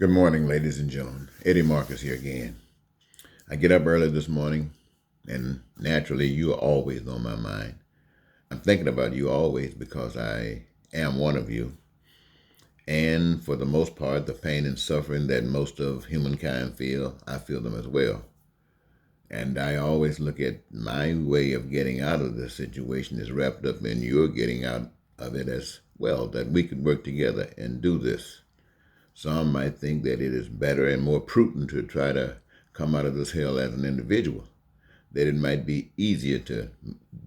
Good morning, ladies and gentlemen. Eddie Marcus here again. I get up early this morning, and naturally, you are always on my mind. I'm thinking about you always because I am one of you. And for the most part, the pain and suffering that most of humankind feel, I feel them as well. And I always look at my way of getting out of this situation is wrapped up in your getting out of it as well, that we could work together and do this. Some might think that it is better and more prudent to try to come out of this hell as an individual, that it might be easier to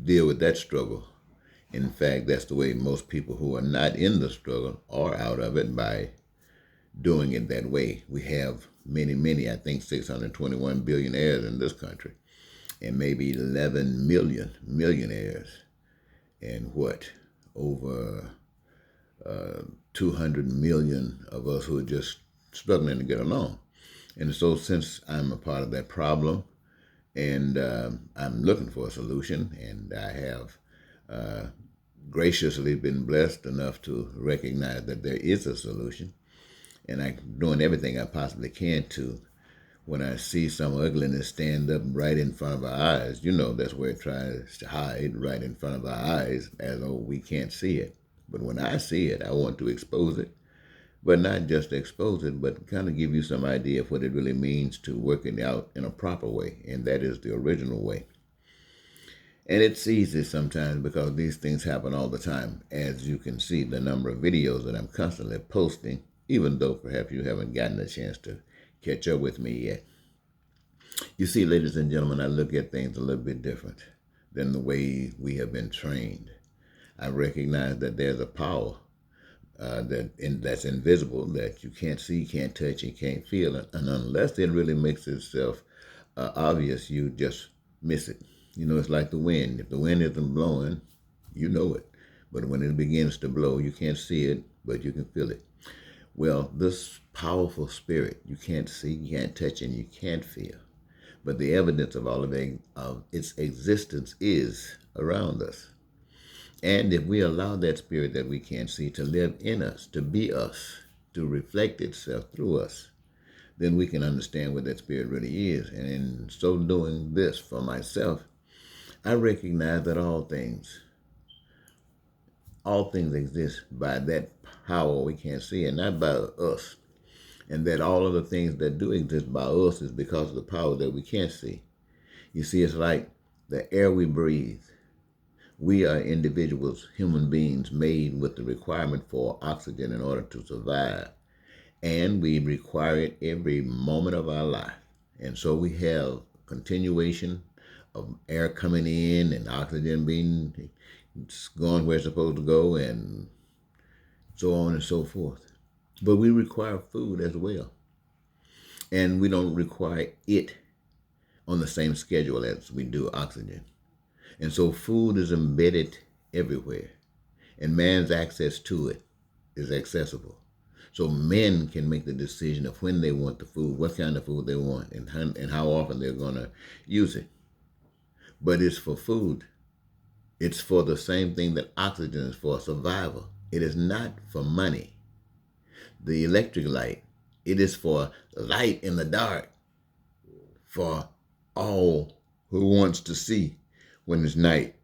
deal with that struggle. In fact, that's the way most people who are not in the struggle are out of it, by doing it that way. We have many, I think 621 billionaires in this country, and maybe 11 million millionaires, and over 200 million of us who are just struggling to get along. And so since I'm a part of that problem, and I'm looking for a solution, and I have graciously been blessed enough to recognize that there is a solution, and I'm doing everything I possibly can to, when I see some ugliness stand up right in front of our eyes, that's where it tries to hide, right in front of our eyes, as though we can't see it. But when I see it, I want to expose it. But not just expose it, but kind of give you some idea of what it really means to work it out in a proper way, and that is the original way. And it's easy sometimes because these things happen all the time. As you can see, the number of videos that I'm constantly posting, even though perhaps you haven't gotten a chance to catch up with me yet. You see, ladies and gentlemen, I look at things a little bit different than the way we have been trained. I recognize that there's a power that's invisible, that you can't see, can't touch, and can't feel. And unless it really makes itself obvious, you just miss it. It's like the wind. If the wind isn't blowing, you know it. But when it begins to blow, you can't see it, but you can feel it. Well, this powerful spirit, you can't see, you can't touch, and you can't feel. But the evidence of all of its existence is around us. And if we allow that spirit that we can't see to live in us, to be us, to reflect itself through us, then we can understand what that spirit really is. And in so doing this for myself, I recognize that all things exist by that power we can't see, and not by us. And that all of the things that do exist by us is because of the power that we can't see. You see, it's like the air we breathe. We are individuals, human beings, made with the requirement for oxygen in order to survive. And we require it every moment of our life. And so we have continuation of air coming in and oxygen being going where it's supposed to go, and so on and so forth. But we require food as well. And we don't require it on the same schedule as we do oxygen. And so food is embedded everywhere, and man's access to it is accessible. So men can make the decision of when they want the food, what kind of food they want, and how often they're going to use it. But it's for food. It's for the same thing that oxygen is for, survival. It is not for money. The electric light, it is for light in the dark, for all who wants to see when it's night,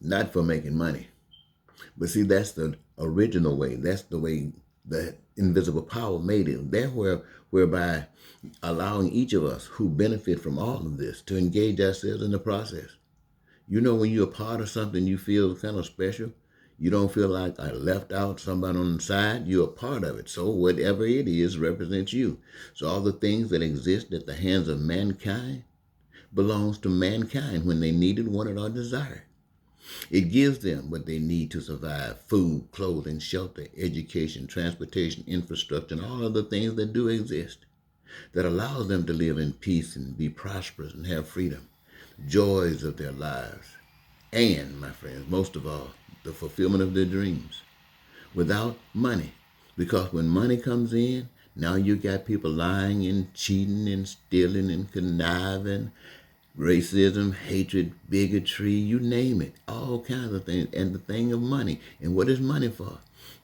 not for making money. But see, that's the original way. That's the way the invisible power made it. Whereby allowing each of us who benefit from all of this to engage ourselves in the process. When you're a part of something, you feel kind of special. You don't feel like I left out somebody on the side. You're a part of it. So whatever it is represents you. So all the things that exist at the hands of mankind belongs to mankind when they need it, want it, or desire. It gives them what they need to survive: food, clothing, shelter, education, transportation, infrastructure, and all of the things that do exist, that allows them to live in peace and be prosperous and have freedom, joys of their lives, and, my friends, most of all, the fulfillment of their dreams without money. Because when money comes in, now you got people lying and cheating and stealing and conniving, racism, hatred, bigotry, you name it, all kinds of things. And the thing of money. And what is money for?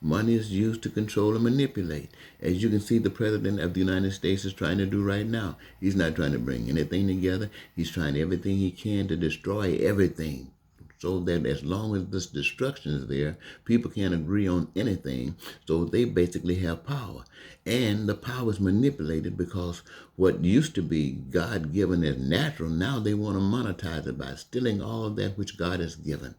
Money is used to control and manipulate. As you can see, the President of the United States is trying to do right now. He's not trying to bring anything together. He's trying everything he can to destroy everything. So that as long as this destruction is there, people can't agree on anything. So they basically have power. And the power is manipulated because what used to be God-given as natural, now they want to monetize it by stealing all of that which God has given.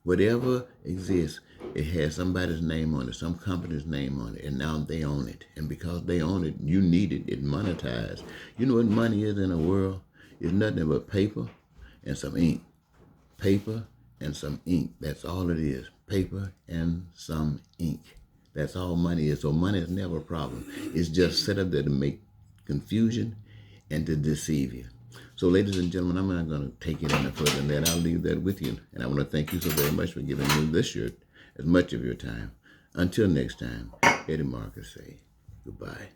Whatever exists, it has somebody's name on it, some company's name on it, and now they own it. And because they own it, you need it. It monetized. You know what money is in the world? It's nothing but paper and some ink. Paper and some ink. That's all it is. Paper and some ink. That's all money is. So money is never a problem. It's just set up there to make confusion and to deceive you. So, ladies and gentlemen, I'm not going to take it any further than that. I'll leave that with you. And I want to thank you so very much for giving me this year as much of your time. Until next time, Eddie Marcus say goodbye.